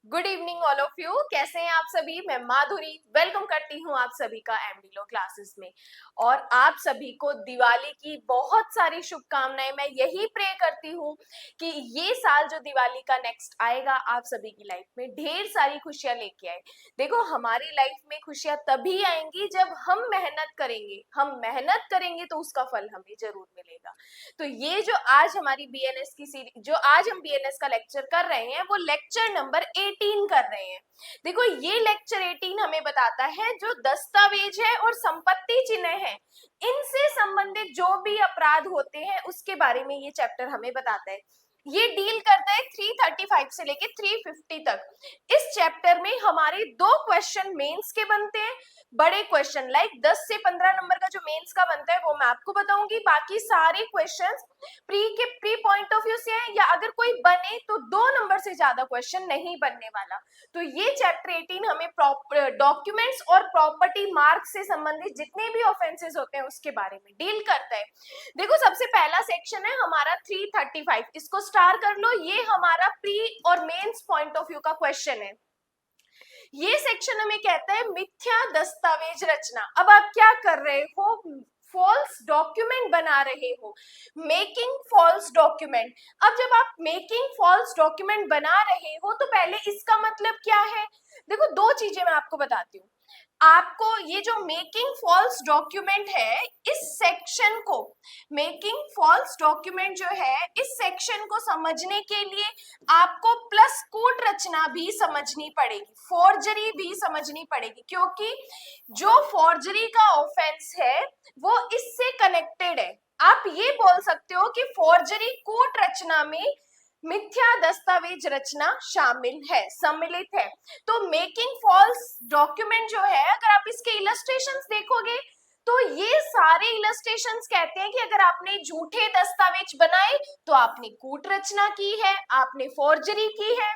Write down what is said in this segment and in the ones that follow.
Good evening all of you. कैसे हैं आप सभी? मैं माधुरी वेलकम करती हूँ आप सभी का एमडी लो क्लासेस में। और आप सभी को दिवाली की बहुत सारी शुभकामनाएं। मैं यही प्रे करती हूँ कि ये साल जो दिवाली का नेक्स्ट आएगा आप सभी की लाइफ में ढेर सारी खुशियां लेके आए। देखो, हमारी लाइफ में खुशियां तभी आएंगी जब हम मेहनत करेंगे। हम मेहनत करेंगे तो उसका फल हमें जरूर मिलेगा। तो ये जो आज हमारी बीएनएस की सीरीज, जो आज हम बीएनएस का लेक्चर कर रहे हैं, वो लेक्चर नंबर 18 कर रहे हैं। देखो, ये लेक्चर 18 हमें बताता है जो दस्तावेज है और संपत्ति चिन्ह है, इनसे संबंधित जो भी अपराध होते हैं उसके बारे में ये चैप्टर हमें बताता है। ये डील करता है 335 से लेके 350 तक। इस चैप्टर में हमारे दो क्वेश्चन मेंस के बनते हैं। बड़े क्वेश्चन लाइक 10 से 15 नंबर का जो मेंस का बनता है वो मैं आपको बताऊंगी। बाकी सारे questions pre point of view से है, या अगर कोई बने तो 2 नंबर से ज्यादा क्वेश्चन नहीं बनने वाला। तो ये चैप्टर 18 हमें डॉक्यूमेंट्स और प्रॉपर्टी मार्क से संबंधित जितने भी ऑफेंसेस होते हैं उसके बारे में डील करता है। देखो, सबसे पहला सेक्शन है हमारा 335। इसको स्टार कर लो, ये हमारा प्री और मेंस पॉइंट ऑफ व्यू का क्वेश्चन है। ये सेक्शन हमें कहता है मिथ्या दस्तावेज रचना। अब आप क्या कर रहे हो? फॉल्स डॉक्यूमेंट बना रहे हो, मेकिंग फॉल्स डॉक्यूमेंट। अब जब आप मेकिंग फॉल्स डॉक्यूमेंट बना रहे हो तो पहले इसका मतलब क्या है? देखो, दो चीजें मैं आपको बताती हूँ। आपको ये जो मेकिंग फॉल्स डॉक्यूमेंट है, इस सेक्शन को, मेकिंग फॉल्स डॉक्यूमेंट जो है, इस सेक्शन को समझने के लिए आपको प्लस कूट रचना भी समझनी पड़ेगी, फोर्जरी भी समझनी पड़ेगी, क्योंकि जो फोर्जरी का ऑफेंस है वो इससे कनेक्टेड है। आप ये बोल सकते हो कि फोर्जरी कूट रचना में मिथ्या दस्तावेज रचना शामिल है, सम्मिलित है। तो मेकिंग फॉल्स डॉक्यूमेंट जो है, अगर आप इसके इलस्ट्रेशंस देखोगे तो ये सारे इलस्ट्रेशंस कहते हैं कि अगर आपने झूठे दस्तावेज बनाए तो आपने कूट रचना की है, आपने फोर्जरी की है।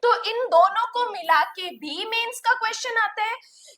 तो इन दोनों को मिला के भी मेंस का क्वेश्चन आता है।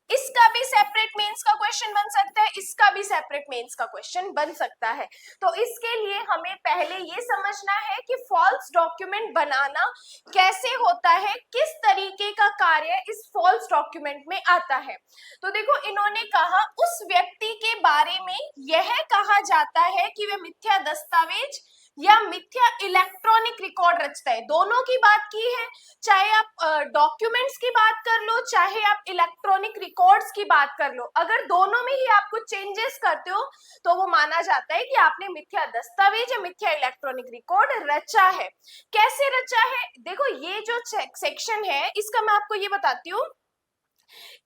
इसका भी सेपरेट मेंस का क्वेश्चन बन सकता है, इसका भी सेपरेट मेंस का क्वेश्चन बन सकता है। तो इसके लिए हमें पहले ये समझना है कि फॉल्स डॉक्यूमेंट बनाना कैसे होता है, किस तरीके का कार्य इस फॉल्स डॉक्यूमेंट में आता है। तो देखो, इन्होंने कहा उस व्यक्ति के बारे में यह कहा जाता है कि वह मिथ्या दस्तावेज या मिथ्या इलेक्ट्रॉनिक रिकॉर्ड रचता है। दोनों की बात की है, चाहे आप डॉक्यूमेंट्स की बात कर लो, चाहे आप इलेक्ट्रॉनिक रिकॉर्ड्स की बात कर लो। अगर दोनों में ही आप कुछ चेंजेस करते हो तो वो माना जाता है कि आपने मिथ्या दस्तावेज या मिथ्या इलेक्ट्रॉनिक रिकॉर्ड रचा है। कैसे रचा है? देखो, ये जो सेक्शन है इसका मैं आपको ये बताती हूँ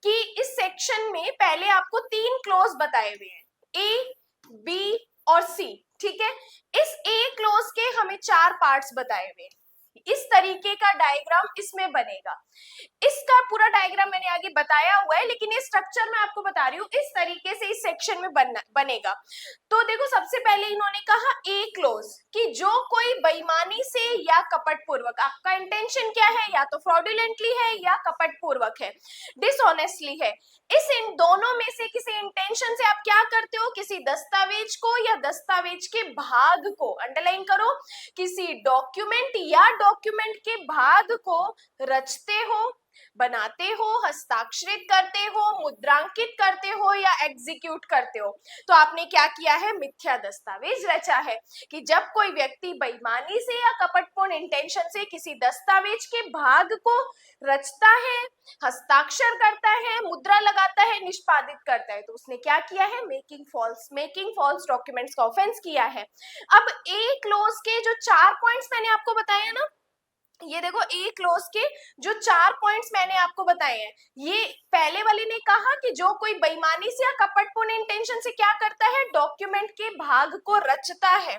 कि इस सेक्शन में पहले आपको 3 क्लॉज बताए हुए हैं, ए, बी और सी। ठीक है, इस ए क्लॉज के हमें 4 पार्ट्स बताए हुए हैं। इस तरीके का डायग्राम इसमें बनेगा। इसका पूरा डायग्राम मैंने आगे बताया हुआ है, लेकिन ये स्ट्रक्चर मैं आपको बता रही हूँ, इस तरीके से इस सेक्शन में बनेगा। तो देखो, सबसे पहले इन्होंने कहा ए क्लोज कि जो कोई बेईमानी से या कपट पूर्वक, आपका इंटेंशन क्या है, या तो फ्रॉडुलेंटली है या कपट पूर्वक है, डिसऑनेस्टली है। इस इन दोनों में से किसी इंटेंशन से आप क्या करते हो? किसी दस्तावेज को या दस्तावेज के भाग को, अंडरलाइन करो, किसी डॉक्यूमेंट या डॉक्यूमेंट के भाग को रचते हो, बनाते हो, हस्ताक्षरित करते हो, मुद्रांकित करते हो या एग्जीक्यूट करते हो। तो आपने क्या किया है? मिथ्या दस्तावेज रचा है। कि जब कोई व्यक्ति बेईमानी से या कपटपूर्ण इंटेंशन से किसी दस्तावेज के भाग को रचता है, हस्ताक्षर करता है, मुद्रा लगाता है, निष्पादित करता है, तो उसने क्या किया है? मेकिंग फॉल्स डॉक्यूमेंट्स का ऑफेंस किया है। अब ए क्लोज के जो 4 पॉइंट्स मैंने आपको बताया ना, ये देखो, ए क्लोज के जो 4 पॉइंट्स मैंने आपको बताए हैं, ये पहले वाले ने कहा कि जो कोई बेईमानी से या कपटपूर्ण इंटेंशन से क्या करता है? डॉक्यूमेंट के भाग को रचता है,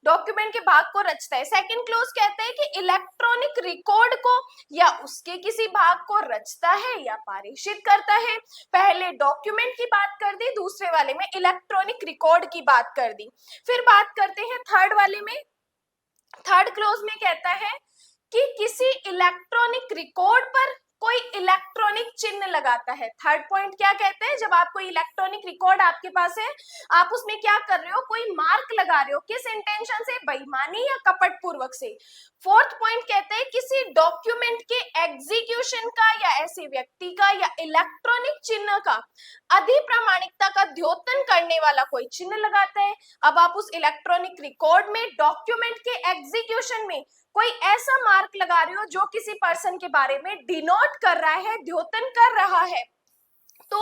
डॉक्यूमेंट के भाग को रचता है। सेकंड क्लोज कहता है कि इलेक्ट्रॉनिक रिकॉर्ड को या उसके किसी भाग को रचता है या पारिशित करता है। पहले डॉक्यूमेंट की बात कर दी, दूसरे वाले में इलेक्ट्रॉनिक रिकॉर्ड की बात कर दी। फिर बात करते हैं थर्ड वाले में। थर्ड क्लोज में कहता है कि किसी इलेक्ट्रॉनिक रिकॉर्ड पर कोई इलेक्ट्रॉनिक चिन्ह लगाता है। थर्ड पॉइंट क्या कहते हैं, जब आप कोई इलेक्ट्रॉनिक रिकॉर्ड आपके पास है, आप उसमें क्या कर रहे हो, कोई मार्क लगा रहे हो, किस इंटेंशन से, बेईमानी या कपट पूर्वक से। फोर्थ पॉइंट कहते हैं किसी डॉक्यूमेंट के एग्जीक्यूशन का या ऐसे व्यक्ति का या इलेक्ट्रॉनिक चिन्ह का अधिप्रामाणिकता का द्योतन करने वाला कोई चिन्ह लगाता है। अब आप उस इलेक्ट्रॉनिक रिकॉर्ड में डॉक्यूमेंट के एग्जीक्यूशन में कोई ऐसा मार्क लगा रहे हो जो किसी पर्सन के बारे में डिनोट कर रहा है, द्योतन कर रहा है। तो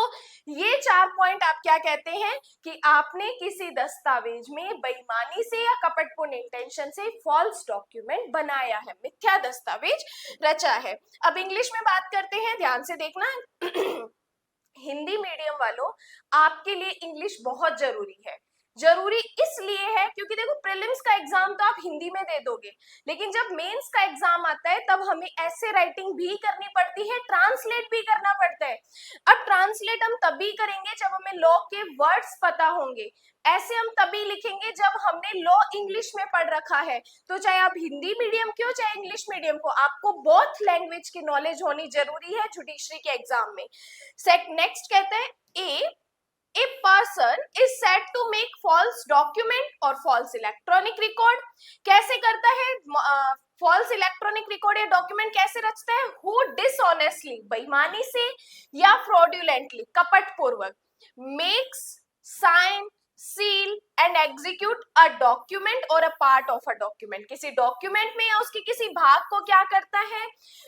ये 4 पॉइंट आप क्या कहते हैं कि आपने किसी दस्तावेज में बेईमानी से या कपटपूर्ण इंटेंशन से फॉल्स डॉक्यूमेंट बनाया है, मिथ्या दस्तावेज रचा है। अब इंग्लिश में बात करते हैं, ध्यान से देखना। हिंदी मीडियम वालों, आपके लिए इंग्लिश बहुत जरूरी है। जरूरी इसलिए है क्योंकि देखो प्रीलिम्स का एग्जाम तो आप हिंदी में दे दोगे, लेकिन जब मेंस का एग्जाम आता है तब हमें ऐसे राइटिंग भी करनी पड़ती है, ट्रांसलेट भी करना पड़ता है। अब ट्रांसलेट हम तभी करेंगे जब हमें लॉ के वर्ड्स पता होंगे, ऐसे हम तभी लिखेंगे जब हमने लॉ इंग्लिश में पढ़ रखा है। तो चाहे आप हिंदी मीडियम के हो चाहे इंग्लिश मीडियम को, आपको बोथ लैंग्वेज की नॉलेज होनी जरूरी है जुडिशरी के एग्जाम में। नेक्स्ट कहते हैं A person is said to make false document और false electronic record। कैसे करता है false electronic record या document कैसे रचता है? Who dishonestly, बेईमानी से या fraudulently, कपट पूर्वक, makes, sign, seal and execute a document or a part of a document। किसी डॉक्यूमेंट में या उसके किसी भाग को क्या करता है,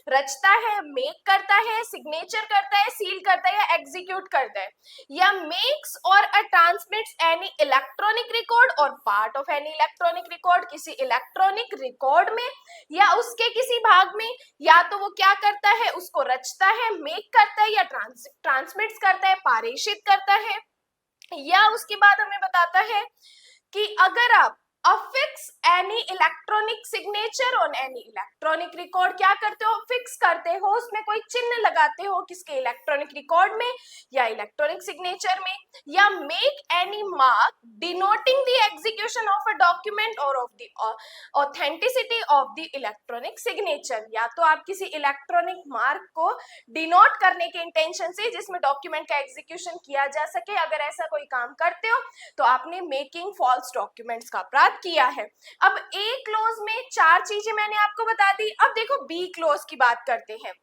रचता है, मेक करता है, सिग्नेचर करता है, सील करता है या एग्जीक्यूट करता है, या मेक्स और अ ट्रांसमिट्स एनी इलेक्ट्रॉनिक रिकॉर्ड और part of any electronic record. किसी इलेक्ट्रॉनिक रिकॉर्ड में या उसके किसी भाग में या तो वो क्या करता है, उसको रचता है, मेक करता है या ट्रांसमिट्स करता है, पारेषित करता है, या उसके बाद हमें बताता है कि अगर आप affix any electronic signature on any electronic record, क्या करते हो, फिक्स करते हो, उसमें कोई चिन्ह लगाते हो किसके इलेक्ट्रॉनिक रिकॉर्ड में या इलेक्ट्रॉनिक सिग्नेचर में, या make any mark denoting the execution of a document or of the authenticity of the electronic signature. या तो आप किसी इलेक्ट्रॉनिक मार्क को डिनोट करने के इंटेंशन से जिसमें डॉक्यूमेंट का एग्जीक्यूशन किया जा सके, अगर ऐसा कोई काम करते हो तो आपने मेकिंग फॉल्स डॉक्यूमेंट्स का अपराध किया है। अब ए क्लोज में 4 चीजें मैंने आपको बता दी। अब देखो बी क्लोज की बात करते हैं।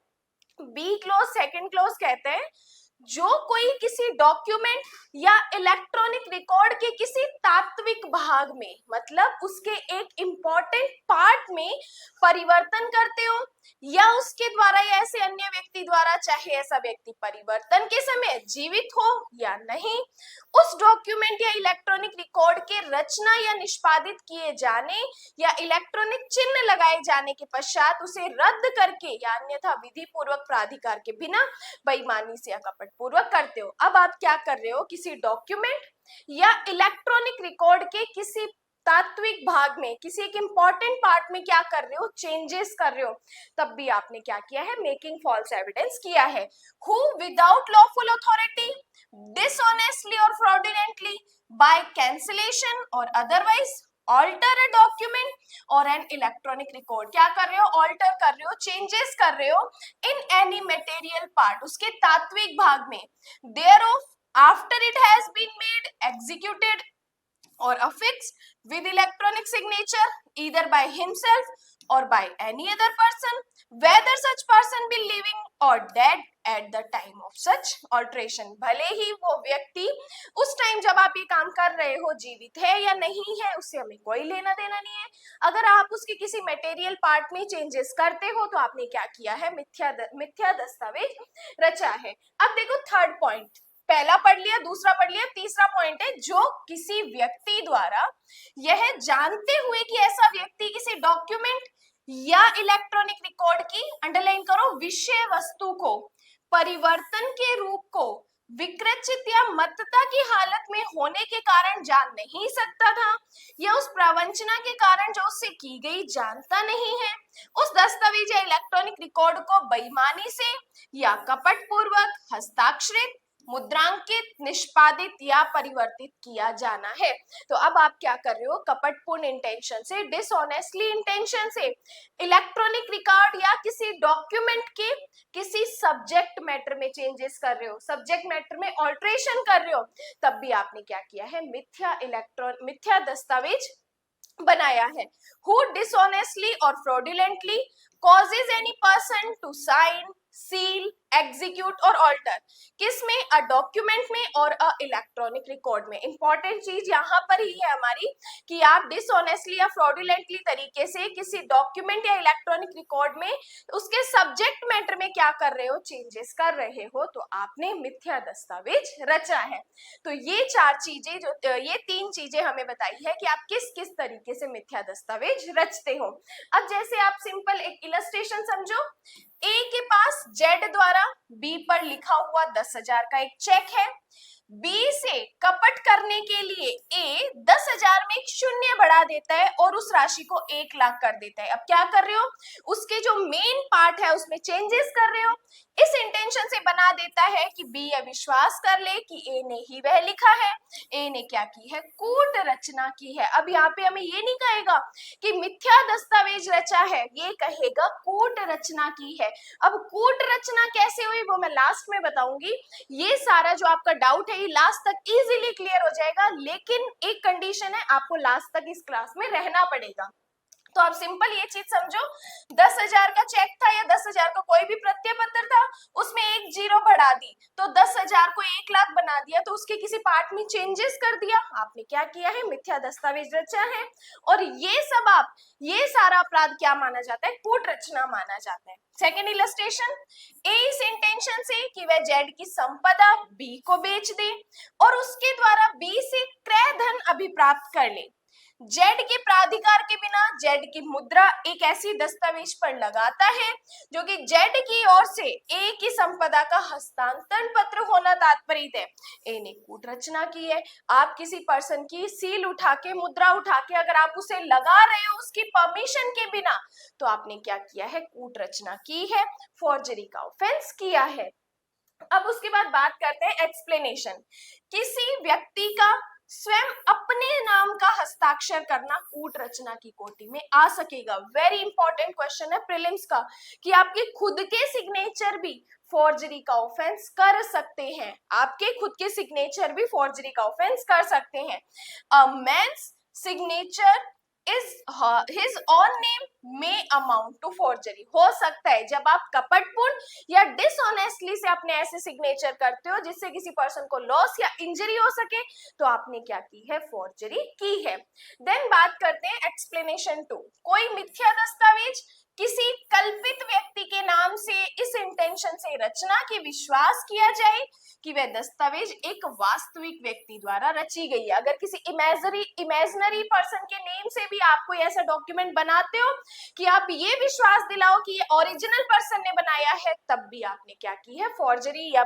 बी क्लोज सेकंड क्लोज कहते हैं जो कोई किसी डॉक्यूमेंट या इलेक्ट्रॉनिक रिकॉर्ड के किसी तात्विक भाग में, मतलब उसके एक इंपॉर्टेंट पार्ट में परिवर्तन करते हो या उसके द्वारा या ऐसे अन्य व्यक्ति द्वारा, चाहे ऐसा व्यक्ति परिवर्तन के समय जीवित हो या नहीं, उस डॉक्यूमेंट या इलेक्ट्रॉनिक रिकॉर्ड के रचना या निष्पादित किए जाने या इलेक्ट्रॉनिक चिन्ह लगाए जाने के पश्चात उसे रद्द करके या अन्यथा विधि पूर्वक प्राधिकार के बिना बेईमानी से या कपट पूर्वक करते हो। अब आप क्या कर रहे हो, किसी डॉक्यूमेंट या इलेक्ट्रॉनिक रिकॉर्ड के किसी तात्विक भाग में, किसी एक इंपॉर्टेंट पार्ट में क्या कर रहे हो, चेंजेस कर रहे हो, तब भी आपने क्या किया है, मेकिंग फॉल्स एविडेंस किया है। Who without lawful authority, dishonestly और फ्रॉडुलेंटली, बाय कैंसिलेशन और अदरवाइज ऑल्टर अ डॉक्यूमेंट और एन इलेक्ट्रॉनिक रिकॉर्ड, क्या कर रहे हो, ऑल्टर कर रहे हो, चेंजेस कर रहे हो इन एनी मटेरियल पार्ट, उसके तात्विक भाग में, thereof after it has been made, executed or affixed with electronic signature either by himself or by any other person, whether such person be living or dead at the time of such alteration। भले ही वो व्यक्ति उस time जब आप ये काम कर रहे हो जीवित है या नहीं है, उससे हमें कोई लेना देना नहीं है। अगर आप उसके किसी मटेरियल पार्ट में चेंजेस करते हो तो आपने क्या किया है, मिथ्या दस्तावेज रचा है। अब देखो थर्ड पॉइंट, पहला पढ़ लिया, दूसरा पढ़ लिया, तीसरा पॉइंट है जो किसी व्यक्ति द्वारा यह जानते हुए कि ऐसा व्यक्ति किसी डॉक्यूमेंट या इलेक्ट्रॉनिक रिकॉर्ड की, अंडरलाइन करो, विषय वस्तु को परिवर्तन के रूप को विकृत या मत्तता की हालत में होने के कारण जान नहीं सकता था, या उस प्रवंचना के कारण जो उससे की गई जानता नहीं है, उस दस्तावेज या इलेक्ट्रॉनिक रिकॉर्ड को बेईमानी से या कपट पूर्वक हस्ताक्षरित, मुद्रांकित, निष्पादित या परिवर्तित किया जाना है। तो अब आप क्या कर रहे हो, कपटपूर्ण इंटेंशन से, डिसऑनेस्टली इंटेंशन से इलेक्ट्रॉनिक रिकॉर्ड या किसी डॉक्यूमेंट के किसी सब्जेक्ट मैटर में चेंजेस कर रहे हो, सब्जेक्ट मैटर में ऑल्ट्रेशन कर रहे हो, तब भी आपने क्या किया है, मिथ्या दस्तावेज बनाया है। Who dishonestly or fraudulently causes any person to sign, seal, execute और alter, किसमें, अ डॉक्यूमेंट में और अ इलेक्ट्रॉनिक रिकॉर्ड में। इंपॉर्टेंट चीज यहाँ पर ही है हमारी कि आप डिसऑनेस्टली या फ्रॉडुलेंटली तरीके से किसी डॉक्यूमेंट या इलेक्ट्रॉनिक रिकॉर्ड में उसके सब्जेक्ट मैटर में क्या कर रहे हो, चेंजेस कर रहे हो, तो आपने मिथ्या दस्तावेज रचा है। तो ये चार चीजें जो ये तीन चीजें हमें बताई है कि आप किस किस तरीके से मिथ्या दस्तावेज रचते हो। अब जैसे आप सिंपल एक इलस्ट्रेशन समझो, ए के पास जेड द्वारा बी पर लिखा हुआ 10,000 का एक चेक है। बी से कपट करने के लिए ए 10,000 में एक शून्य बढ़ा देता है और उस राशि को 1,00,000 कर देता है। अब क्या कर रहे हो, उसके जो मेन पार्ट है उसमें चेंजेस कर रहे हो, इस इंटेंशन से बना देता है कि बी अविश्वास कर ले कि ए ने ही वह लिखा है। ए ने क्या की है, कूट रचना की है। अब यहाँ पे हमें ये नहीं कहेगा कि मिथ्या दस्तावेज रचा है, ये कहेगा कूट रचना की है। अब कूट रचना कैसे हुई वो मैं लास्ट में बताऊंगी। ये सारा जो आपका डाउट है ये लास्ट तक इजीली क्लियर हो जाएगा, लेकिन एक कंडीशन है, आपको लास्ट तक इस क्लास में रहना पड़ेगा। तो आप सिंपल ये चीज समझो, 10,000 का चेक था या 10,000 का कोई भी प्रत्यय पत्र था, उसमें एक जीरो बढ़ा दी तो 10,000 को 1,00,000 बना दिया, तो उसके किसी पार्ट में चेंजेस कर दिया, आपने क्या किया है, मिथ्या दस्तावेज रचा है। और ये सारा अपराध क्या माना जाता है, कूट रचना माना जाता है। सेकेंड इलस्ट्रेशन, ए इस इंटेंशन से कि वह जेड की संपदा बी को बेच दे और उसके द्वारा बी से क्रय धन अभिप्राप्त कर ले। जेड के प्राधिकार के बिना जेड की मुद्रा एक ऐसी दस्तावेज पर लगाता है जो कि जेड की ओर से ए की संपदा का हस्तांतरण पत्र होना तात्पर्य है। ए ने कूट रचना की है। आप किसी पर्सन की सील उठा के, मुद्रा उठा के अगर आप उसे लगा रहे हो उसकी परमिशन के बिना, तो आपने क्या किया है, कूट रचना की है, फॉर्जरी का ऑफेंस किया है। अब उसके बाद बात करते हैं एक्सप्लेनेशन। किसी व्यक्ति का स्वयं अपने नाम का हस्ताक्षर करना कूट रचना की कोटि में आ सकेगा। वेरी इंपॉर्टेंट क्वेश्चन है प्रीलिम्स का कि आपके खुद के सिग्नेचर भी फॉर्जरी का ऑफेंस कर सकते हैं, आपके खुद के सिग्नेचर भी फॉर्जरी का ऑफेंस कर सकते हैं। A man's signature is his own name may amount to forgery। हो सकता है जब आप कपटपूर्ण या डिसऑनेस्टली से अपने ऐसे सिग्नेचर करते हो जिससे किसी पर्सन को लॉस या इंजरी हो सके, तो आपने क्या की है, फॉर्जरी की है। देन बात करते हैं एक्सप्लेनेशन 2। कोई मिथ्या दस्तावेज किसी कल्पित व्यक्ति के नाम से इस इंटेंशन से रचना कि विश्वास किया जाए कि वह दस्तावेज एक वास्तविक व्यक्ति द्वारा रची गई है। अगर किसी इमेजिनरी पर्सन के नेम से भी आप कोई ऐसा डॉक्यूमेंट बनाते हो कि आप ये विश्वास दिलाओ कि ये ओरिजिनल पर्सन ने बनाया है, तब भी आपने क्या की है, फॉर्जरी या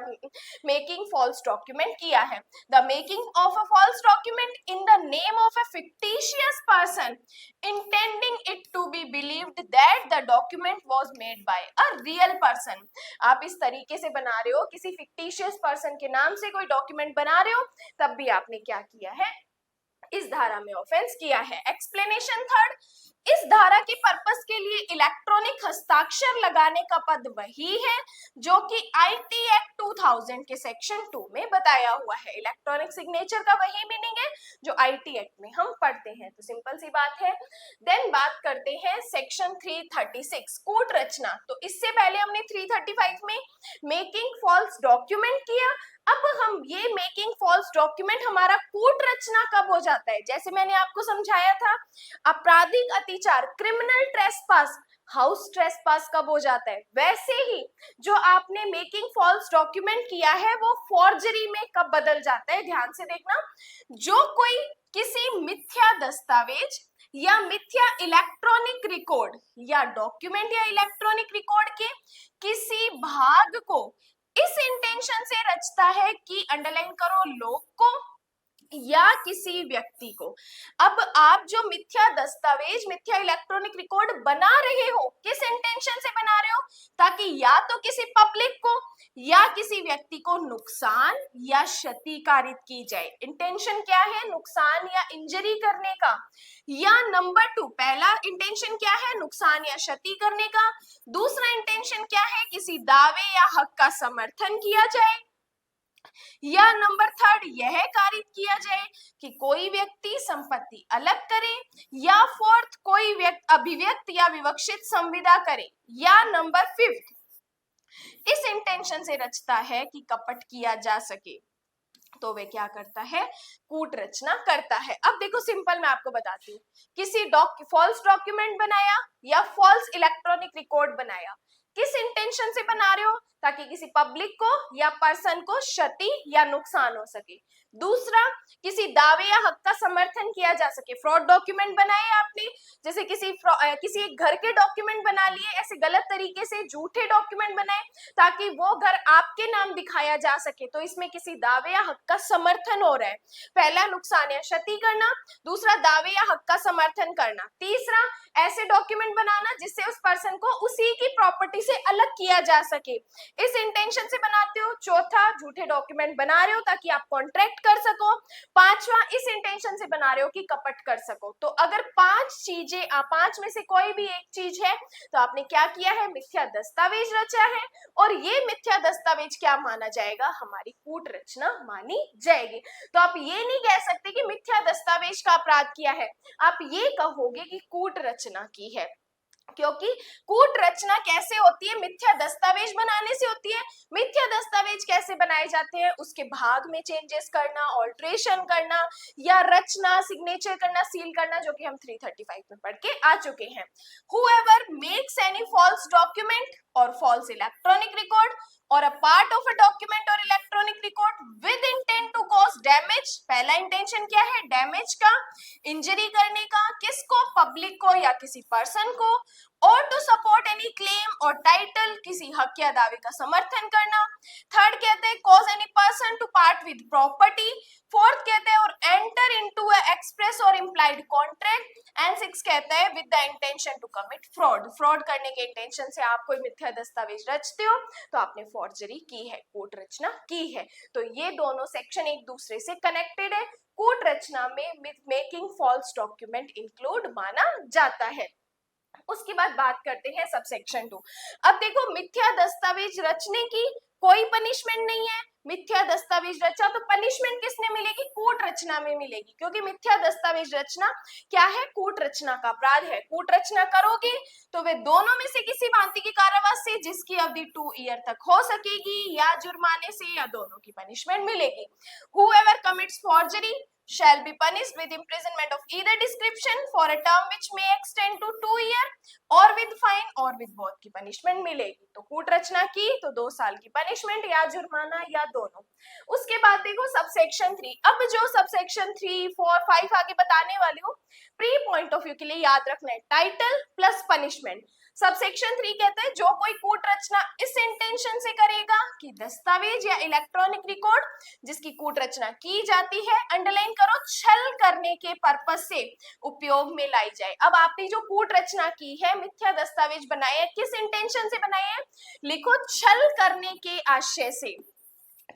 मेकिंग फॉल्स डॉक्यूमेंट किया है। The making of a false document in the name of a fictitious person intending it to be believed that the document was made by a real person। आप इस तरीके से बना रहे हो, किसी फिक्टिशियस पर्सन के नाम से कोई डॉक्यूमेंट बना रहे हो, तब भी आपने क्या किया है, इस धारा में ऑफेंस किया है। एक्सप्लेनेशन 3, इस धारा के पर्पस के लिए इलेक्ट्रॉनिक हस्ताक्षर लगाने का पद वही है जो कि आईटी एक्ट 2000 के सेक्शन 2 में बताया हुआ है। इलेक्ट्रॉनिक सिग्नेचर का वही मीनिंग है जो आईटी एक्ट में हम पढ़ते हैं, तो सिंपल सी बात है। देन बात करते हैं सेक्शन 336 कूट रचना। तो इससे पहले हमने 335 में मेकिंग फॉल्स डॉक्यूमेंट किया। अब हम ये मेकिंग फॉल्स डॉक्यूमेंट हमारा कूट रचना कब हो जाता है, जैसे मैंने आपको समझाया था, आपराधिक अतिचार क्रिमिनल ट्रेसपास, हाउस ट्रेसपास कब हो जाता है, वैसे ही जो आपने मेकिंग फॉल्स डॉक्यूमेंट किया है वो फॉर्जरी में कब बदल जाता है। ध्यान से देखना, जो कोई किसी मिथ्या दस्तावेज या मिथ्या इलेक्ट्रॉनिक रिकॉर्ड या डॉक्यूमेंट या इलेक्ट्रॉनिक रिकॉर्ड के किसी भाग को इस इंटेंशन से रचता है कि, अंडरलाइन करो, लोग को या किसी व्यक्ति को। अब आप जो मिथ्या दस्तावेज, मिथ्या इलेक्ट्रॉनिक रिकॉर्ड बना रहे हो, किस इंटेंशन से बना रहे हो? ताकि या तो किसी पब्लिक को या किसी व्यक्ति को नुकसान या क्षति कारित की जाए। इंटेंशन क्या है? नुकसान या इंजरी करने का। या नंबर 2, पहला इंटेंशन क्या है? नुकसान या क्षति करने का। दूसरा इंटेंशन क्या है? किसी दावे या हक का समर्थन किया जाए। या नंबर 3 यह कारित किया जाए कि कोई व्यक्ति संपत्ति अलग करे। या 4th कोई व्यक्ति अभिव्यक्त या विवक्षित संविदा करे। या नंबर 5 इस इंटेंशन से रचता है कि कपट किया जा सके, तो वे क्या करता है? कूट रचना करता है। अब देखो सिंपल मैं आपको बताती हूँ, किसी फॉल्स डॉक्यूमेंट बनाया या फॉल्स इलेक्ट्रॉनिक रिकॉर्ड बनाया, किस इंटेंशन से बना रहे हो? ताकि किसी पब्लिक को या पर्सन को क्षति या नुकसान हो सके। दूसरा, किसी दावे या हक का समर्थन किया जा सके। फ्रॉड डॉक्यूमेंट बनाए आपने, जैसे किसी एक घर के डॉक्यूमेंट बना लिए, ऐसे गलत तरीके से झूठे डॉक्यूमेंट बनाए ताकि वो घर आपके नाम दिखाया जा सके, तो इसमें किसी दावे या हक का समर्थन हो रहा है। पहला, नुकसान या क्षति करना। दूसरा, दावे या हक का समर्थन करना। तीसरा, ऐसे डॉक्यूमेंट बनाना जिससे उस पर्सन को उसी की प्रॉपर्टी से अलग किया जा सके, इस इंटेंशन से बनाते हो। चौथा, झूठे डॉक्यूमेंट बना रहे हो ताकि आप कॉन्ट्रैक्ट कर सको। पांचवा, इस इंटेंशन से बना रहे हो कि कपट कर सको। तो अगर 5 में से कोई भी एक चीज है तो आपने क्या किया है? मिथ्या दस्तावेज रचा है, और ये मिथ्या दस्तावेज क्या माना जाएगा? हमारी कूट रचना मानी जाएगी। तो आप ये नहीं कह सकते कि मिथ्या दस्तावेज का अपराध किया है, आप ये कहोगे कि कूट रचना की है। क्योंकि कूट रचना कैसे होती है? मिथ्या दस्तावेज बनाने से होती है। मिथ्या दस्तावेज कैसे बनाए जाते हैं? उसके भाग में चेंजेस करना, ऑल्ट्रेशन करना, या रचना, सिग्नेचर करना, सील करना, जो कि हम 335 में पढ़ के आ चुके हैं। Whoever makes any false document or false electronic record or a part of a document or electronic record with intent to cause damage, पहला इंटेंशन क्या है? डैमेज का, इंजरी करने का। किसको? पब्लिक को या किसी पर्सन को। और टू सपोर्ट एनी क्लेम और टाइटल, किसी हक या दावे का समर्थन करना। थर्ड कहते हैं cause any person to part with property. Fourth कहते हैं or enter into a express or implied contract. And 6 कहता है with the intention to commit fraud. Fraud करने के इंटेंशन से आप कोई मिथ्या दस्तावेज रचते हो तो आपने फॉर्जरी की है, कूट रचना की है। तो ये दोनों सेक्शन एक दूसरे से कनेक्टेड है। कूट रचना में मेकिंग फॉल्स डॉक्यूमेंट इंक्लूड माना जाता है। उसके बाद बात करते हैं सबसेक्शन 2। अब देखो, मिथ्या दस्तावेज रचने की कोई पनिशमेंट नहीं है। मिथ्या दस्तावेज रचा तो पनिशमेंट किसने मिलेगी? कूट रचना में मिलेगी, क्योंकि मिथ्या दस्तावेज रचना क्या है? कूट रचना का अपराध है। कूट रचना करोगे तो वे दोनों में से किसी भांति की कारावास से, जिसकी अवधि 2 ईयर तक हो सकेगी, या जुर्माने से, या दोनों की पनिशमेंट मिलेगी। Whoever commits forgery shall be punished with imprisonment of either description for a term which may extend to 2 year or with fine or with both की पनिशमेंट मिलेगी। तो कूट रचना की तो 2 साल की पनिशमेंट या जुर्माना या दोनों। उसके बाद देखो सबसेक्शन 3। अब जो सबसेक्शन 3, 4, 5 आगे बताने वाली हूँ, प्री पॉइंट ऑफ व्यू के लिए याद रखना है, टाइटल प्लस पनिशमेंट। सबसेक्शन 3 कहता है जो कोई कूट रचना इस इंटेंशन से करेगा कि दस्तावेज या इलेक्ट्रॉनिक रिकॉर्ड जिसकी कूट रचना की जाती है, अंडरलाइन करो, छल करने के पर्पस से उपयोग में लाई जाए। अब आपने जो कूट रचना की है, मिथ्या दस्तावेज बनाए हैं, किस इंटेंशन से बनाए हैं? लिखो, छल करने के आशय से।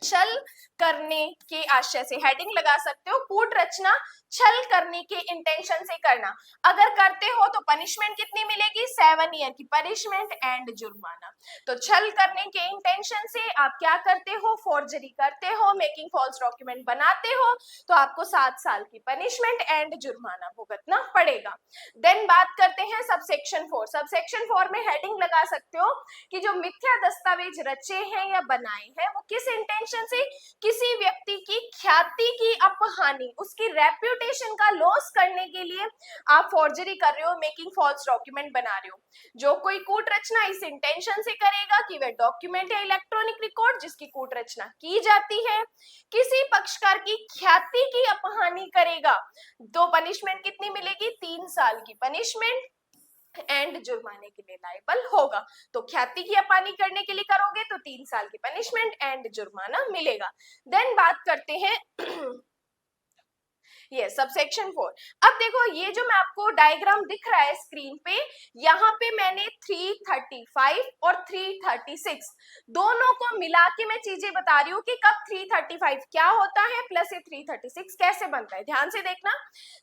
छल करने के आशय से हेडिंग लगा सकते हो, कूट रचना छल करने के इंटेंशन से करना। अगर करते हो तो पनिशमेंट कितनी मिलेगी? 7 ईयर की पनिशमेंट एंड जुर्माना। तो छल करने के इंटेंशन से आप क्या करते हो? फॉर्जरी करते हो, मेकिंग फॉल्स डॉक्यूमेंट बनाते हो, तो आपको 7 साल की पनिशमेंट एंड जुर्माना भुगतना पड़ेगा। देन बात करते हैं सबसेक्शन 4। सबसेक्शन 4 में हेडिंग लगा सकते हो कि जो मिथ्या दस्तावेज रचे हैं या बनाए हैं वो किस इंटेंशन से? किसी व्यक्ति की ख्याति की अपहानि, उसकी रेप्यूटेशन का लॉस करने के लिए आप फॉर्जरी कर रहे हो, मेकिंग फॉल्स डॉक्यूमेंट बना रहे हो। जो कोई कूट रचना इस इंटेंशन से करेगा कि वह डॉक्यूमेंट या इलेक्ट्रॉनिक रिकॉर्ड जिसकी कूट रचना की जाती है किसी पक्षकार की ख्याति की अपहानि करेगा, तो पनिशमेंट कितनी मिलेगी? 3 साल की पनिशमेंट एंड जुर्माने के लिए लायबल होगा। तो ख्याति की अपहानि करने के लिए करोगे तो 3 साल की पनिशमेंट एंड जुर्माना मिलेगा। देन बात करते हैं ये सबसेक्शन 4। अब देखो ये जो मैं आपको डायग्राम दिख रहा है स्क्रीन पे, यहाँ पे मैंने 335 और 336 दोनों को मिला के मैं चीजें बता रही हूँ कि कब 335 क्या होता है प्लस ये 336 कैसे बनता है। ध्यान से देखना,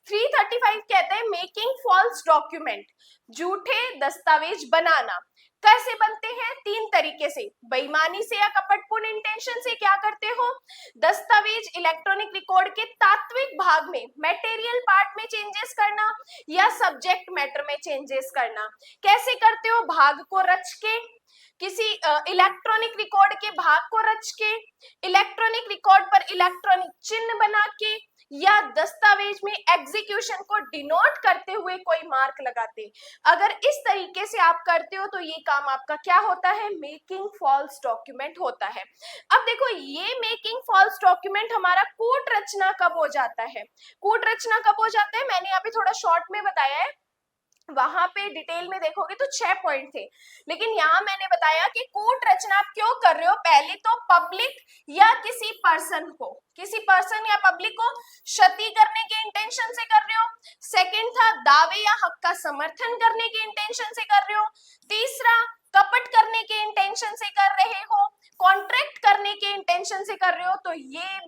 335 कहते हैं मेकिंग फॉल्स डॉक्यूमेंट, झूठे दस्तावेज बनाना। कैसे बनते हैं? 3 तरीके से, बेईमानी से या कपटपूर्ण इंटेंशन से क्या करते हो, दस्तावेज इलेक्ट्रॉनिक रिकॉर्ड के तात्विक भाग में मटेरियल पार्ट में चेंजेस करना या सब्जेक्ट मैटर में चेंजेस करना। कैसे करते हो? भाग को रच के, किसी इलेक्ट्रॉनिक रिकॉर्ड के भाग को रच के, इलेक्ट्रॉनिक रिकॉर्ड पर इलेक्ट्रॉनिक चिन्ह बना के, या दस्तावेज में एग्जीक्यूशन को डिनोट करते हुए कोई मार्क लगाते। अगर इस तरीके से आप करते हो तो ये काम आपका क्या होता है, मेकिंग फॉल्स डॉक्यूमेंट होता है। अब देखो ये मेकिंग फॉल्स डॉक्यूमेंट हमारा कूट रचना कब हो जाता है, कूट रचना कब हो जाता है, मैंने यहाँ पे थोड़ा शॉर्ट में बताया है, वहां पे डिटेल में देखोगे तो 6 पॉइंट थे, लेकिन यहाँ मैंने बताया कि कूट रचना आप क्यों कर रहे हो। पहले तो पब्लिक या किसी पर्सन को, किसी पर्सन या पब्लिक को क्षति करने के इंटेंशन से कर रहे हो। सेकंड था दावे या हक का समर्थन करने के इंटेंशन से कर रहे हो। तीसरा कपट करने के इंटेंशन से कर रहे हो, कॉन्ट्रैक्ट करने के इंटेंशन से कर रहे हो, तो ये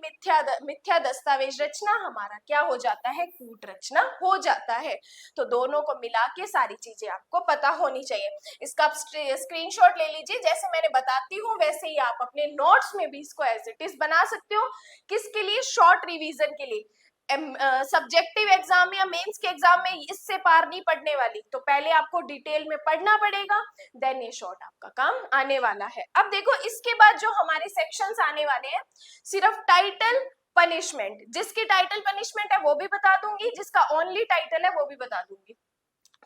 मिथ्या दस्तावेज रचना हमारा क्या हो जाता है, कूट रचना हो जाता है। तो दोनों को मिला के सारी चीजें आपको पता होनी चाहिए। इसका आप स्क्रीनशॉट ले लीजिए, जैसे मैंने बताती हूँ वैसे ही आप अपने नोट्स में भी इसको एज इट इज बना सकते हो। किसके लिए? शॉर्ट रिवीजन के लिए। सब्जेक्टिव एग्जाम या मेंस के एग्जाम में इससे पार नहीं पड़ने वाली, तो पहले आपको डिटेल में पढ़ना पड़ेगा, देन ये शॉर्ट आपका काम आने वाला है। अब देखो इसके बाद जो हमारे सेक्शंस आने वाले हैं, सिर्फ टाइटल पनिशमेंट, जिसकी टाइटल पनिशमेंट है वो भी बता दूंगी, जिसका ओनली टाइटल है वो भी बता दूंगी।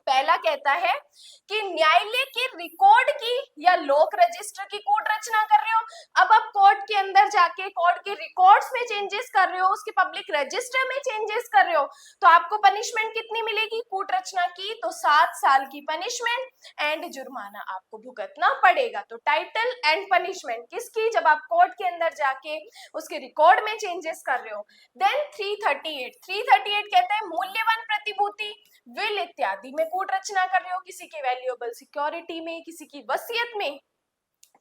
पहला कहता है कि न्यायालय के रिकॉर्ड की या लोक रजिस्टर की कूट रचना कर रहे हो। अब आप कोर्ट के अंदर जाके कोर्ट के रिकॉर्ड्स में चेंजेस कर रहे हो, उसके पब्लिक रजिस्टर में चेंजेस कर रहे हो, तो आपको पनिशमेंट कितनी मिलेगी कूट रचना की? तो 7 साल की पनिशमेंट एंड जुर्माना आपको भुगतना पड़ेगा। तो टाइटल एंड पनिशमेंट किसकी? जब आप कोर्ट के अंदर जाके उसके रिकॉर्ड में चेंजेस कर रहे हो। देन 338 कहता है मूल्यवान प्रतिभूति, विल इत्यादि में कूट रचना कर रहे हो, किसी की वैल्यूएबल सिक्योरिटी में, किसी की वसीयत में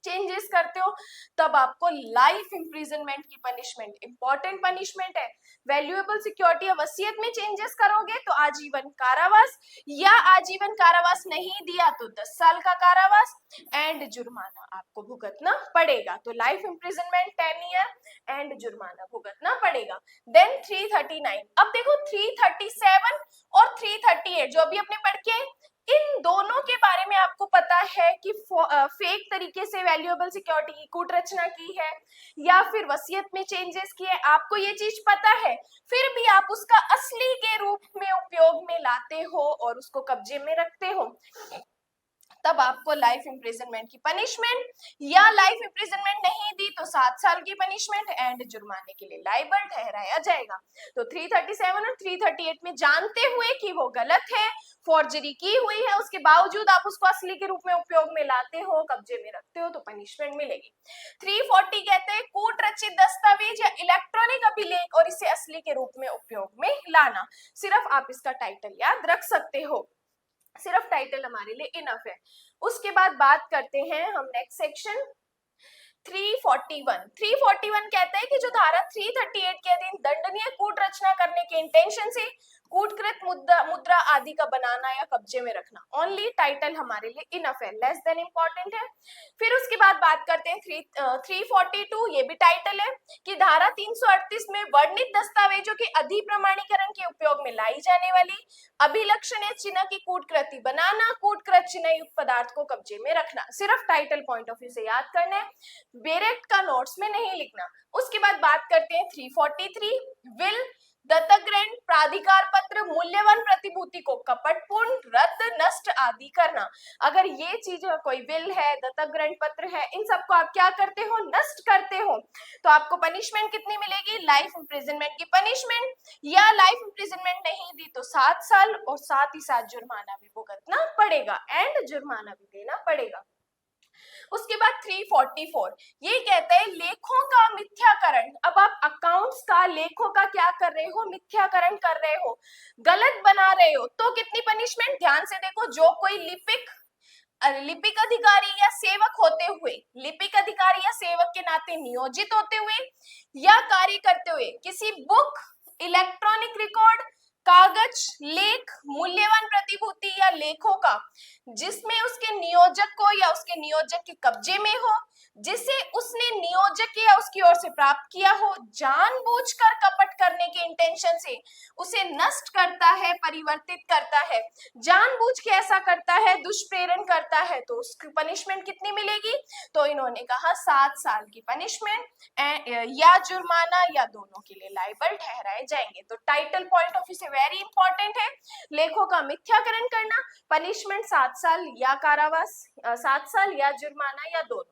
चेंजेस करते हो, तब आपको लाइफ इंप्रिजनमेंट की पनिशमेंट, इंपॉर्टेंट पनिशमेंट है। वैल्यूएबल सिक्योरिटी या वसीयत में चेंजेस करोगे तो आजीवन कारावास, या आजीवन कारावास नहीं दिया तो 10 साल का कारावास एंड जुर्माना आपको भुगतना पड़ेगा। तो लाइफ इंप्रिजनमेंट 10 ईयर एंड जुर्माना भुगतना पड़ेगा। देन 339, अब देखो 337 और 338 जो अभी अपने पढ़ के, इन दोनों के बारे में आपको पता है कि फेक तरीके से वैल्यूएबल सिक्योरिटी की कूट रचना की है या फिर वसीयत में चेंजेस किए, आपको ये चीज पता है, फिर भी आप उसका असली के रूप में उपयोग में लाते हो और उसको कब्जे में रखते हो, तब आपको लाइफ इंप्रिजनमेंट की पनिशमेंट, या लाइफ इंप्रिजनमेंट नहीं दी तो 7 साल की पनिशमेंट एंड जुर्माने के लिए लायबल ठहराया जाएगा। तो 337 और 338 में जानते हुए कि वो गलत है, फॉर्जरी की हुई है, उसके बावजूद आप उसको असली के रूप में उपयोग में लाते हो, कब्जे में रखते हो, तो पनिशमेंट मिलेगी। 340 कहते हैं कूट रचित दस्तावेज या इलेक्ट्रॉनिक अभिलेख और इसे असली के रूप में उपयोग में लाना। सिर्फ आप इसका टाइटल याद रख सकते हो, सिर्फ टाइटल हमारे लिए इनफ है। उसके बाद बात करते हैं हम नेक्स्ट सेक्शन 341 कहता है कि जो धारा 338 के अधीन दंडनीय कूट रचना करने के इंटेंशन से कूटकृत मुद्रा आदि का बनाना या कब्जे में रखना। ओनली टाइटल हमारे लिए इनफ है, लेस देन इंपॉर्टेंट है। फिर उसके बाद बात करते हैं 342, ये भी टाइटल है कि धारा 338 में वर्णित दस्तावेजों के अधिप्रमाणीकरण के उपयोग में लाई जाने वाली अभिलक्षणीय चिन्ह की कूटकृति बनाना, कूटकृत चिन्ह युक्त पदार्थ को कब्जे में रखना। सिर्फ टाइटल पॉइंट ऑफ व्यू से याद करना है, डायरेक्ट का नोट्स में नहीं लिखना। उसके बाद बात करते हैं 343, विल, दत्तक ग्रहण, प्राधिकार पत्र, मूल्यवान प्रतिभूति को कपटपूर्ण, रद्द, नष्ट आदि करना। अगर ये चीज कोई विल है, दत्तक ग्रहण पत्र है, इन सबको आप क्या करते हो, नष्ट करते हो, तो आपको पनिशमेंट कितनी मिलेगी, लाइफ इंप्रिजनमेंट की पनिशमेंट, या लाइफ इंप्रिजनमेंट नहीं दी तो 7 साल और साथ ही साथ जुर्माना भी भुगतना पड़ेगा एंड जुर्माना भी देना पड़ेगा। उसके बाद 344 ये कहता है लेखों का मिथ्याकरण। अब आप अकाउंट्स का, लेखों का क्या कर रहे हो, मिथ्याकरण कर रहे हो, गलत बना रहे हो, तो कितनी पनिशमेंट, ध्यान से देखो, जो कोई लिपिक अधिकारी या सेवक होते हुए, लिपिक अधिकारी या सेवक के नाते नियोजित होते हुए या कार्य करते हुए किसी बुक, इलेक्ट्रॉनिक रिकॉर्ड, कागज, लेख, मूल्यवान प्रतिभूति या लेखों का जिसमें उसके नियोजक को या उसके नियोजक के कब्जे में हो, जिसे उसने नियोजक या उसकी ओर से प्राप्त किया हो, जानबूझकर कपट करने के इंटेंशन से उसे नष्ट करता है, परिवर्तित करता है, जानबूझ के ऐसा करता है, दुष्प्रेरण करता है, तो उसकी पनिशमेंट कितनी मिलेगी? तो इन्होंने कहा 7 साल की पनिशमेंट या जुर्माना या दोनों के लिए लायबल ठहराए जाएंगे। तो टाइटल पॉइंट ऑफ व्यू से वेरी इंपॉर्टेंट है, लेखों का मिथ्याकरण करना, पनिशमेंट 7 साल या कारावास, 7 साल या जुर्माना या दोनों।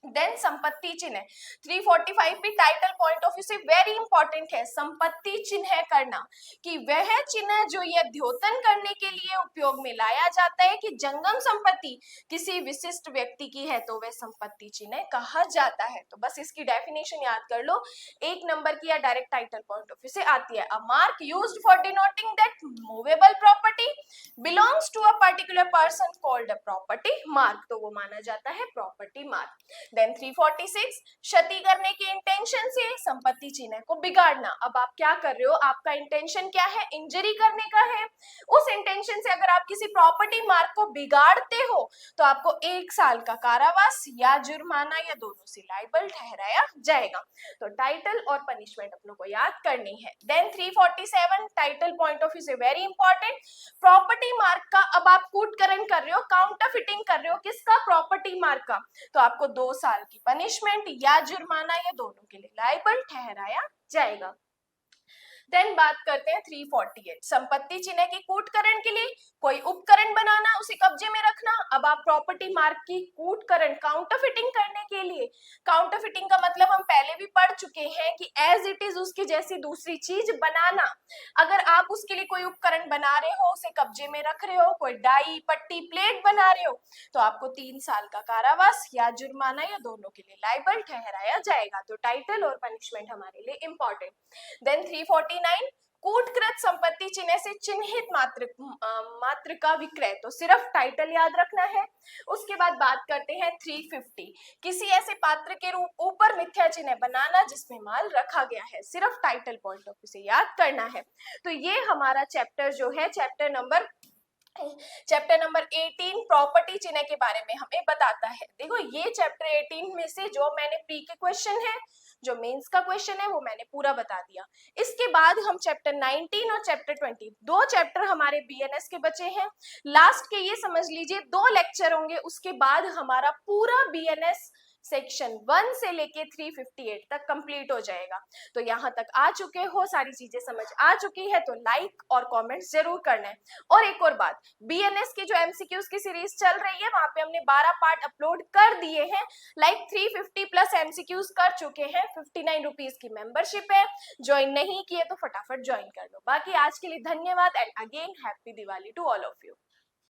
देन संपत्ति चिन्ह 345 भी टाइटल पॉइंट ऑफ व्यू से वेरी इंपॉर्टेंट है, संपत्ति चिन्ह करना, कि वह चिन्ह जो ये द्योतन करने के लिए उपयोग में लाया जाता है कि जंगम संपत्ति किसी विशिष्ट व्यक्ति की है तो वह संपत्ति चिन्ह कहा जाता है। तो बस इसकी डेफिनेशन याद कर लो, 1 नंबर की या direct title point of view से आती है। A mark used for denoting that movable property belongs to a particular person called a property mark, तो वो माना जाता है प्रॉपर्टी मार्क। देन 346 क्षति करने के इंटेंशन से संपत्ति चिन्ह को बिगाड़ना। अब आप क्या कर रहे हो, आपका इंटेंशन क्या है, इंजरी करने का है, उस इंटेंशन से अगर आप किसी प्रॉपर्टी मार्क को बिगाड़ते हो तो आपको 1 साल का कारावास या जुर्माना या दोनों से लायबल ठहराया जाएगा। तो टाइटल और पनिशमेंट अपनों को याद करनी है। Then 347 title point of view से वेरी इंपॉर्टेंट, प्रॉपर्टी मार्क का अब आप कूटकरण कर रहे हो, काउंटरफिटिंग कर रहे हो, किसका, प्रॉपर्टी मार्क का, तो आपको 2 साल की पनिशमेंट या जुर्माना या दोनों के लिए लायबल ठहराया जाएगा। देन बात करते हैं 348 संपत्ति चिन्ह के कूटकरण के लिए कोई उपकरण बनाना, उसे कब्जे में रखना। अब आप प्रॉपर्टी मार्क की कूटकरण, काउंटरफिटिंग करने के लिए, काउंटरफिटिंग का मतलब हम पहले भी पढ़ चुके हैं कि एज इट इज उसकी जैसी दूसरी चीज बनाना। अगर आप उसके लिए कोई उपकरण बना रहे हो, उसे कब्जे में रख रहे हो, कोई डाई, पट्टी, प्लेट बना रहे हो, तो आपको 3 साल का कारावास या जुर्माना या दोनों के लिए लायबल ठहराया जाएगा। तो टाइटल और पनिशमेंट हमारे लिए इंपॉर्टेंट। देन 349 कूटकृत संपत्ति चिन्ह से चिन्हित मात्र का विक्रय, तो सिर्फ टाइटल याद रखना है। उसके बाद बात करते हैं 350 किसी ऐसे पात्र के रूप ऊपर मिथ्या चिन्ह बनाना जिसमें माल रखा गया है, सिर्फ टाइटल पॉइंट ऑफ व्यू से याद करना है। तो ये हमारा चैप्टर जो है, चैप्टर नंबर 18 प्रॉपर्टी चिन्ह के बारे में हमें बताता है। देखो ये चैप्टर 18 में से जो मैंने प्री के क्वेश्चन है, जो मेंस का क्वेश्चन है, वो मैंने पूरा बता दिया। इसके बाद हम चैप्टर 19 और चैप्टर 20, 2 चैप्टर हमारे बीएनएस के बचे हैं। लास्ट के ये समझ लीजिए 2 लेक्चर होंगे, उसके बाद हमारा पूरा बीएनएस सेक्शन 1 से लेके 358 तक कंप्लीट हो जाएगा। तो यहाँ तक आ चुके हो, सारी चीजें समझ आ चुकी है, तो लाइक और कमेंट्स जरूर करना है। और एक और बात, बीएनएस की जो एमसीक्यूज की सीरीज चल रही है, वहां पे हमने 12 पार्ट अपलोड कर दिए हैं, लाइक 350 प्लस एमसीक्यूज कर चुके हैं। 59 रुपीज की मेंबरशिप है, ज्वाइन नहीं किए तो फटाफट ज्वाइन कर लो। बाकी आज के लिए धन्यवाद and again happy Diwali to all of you.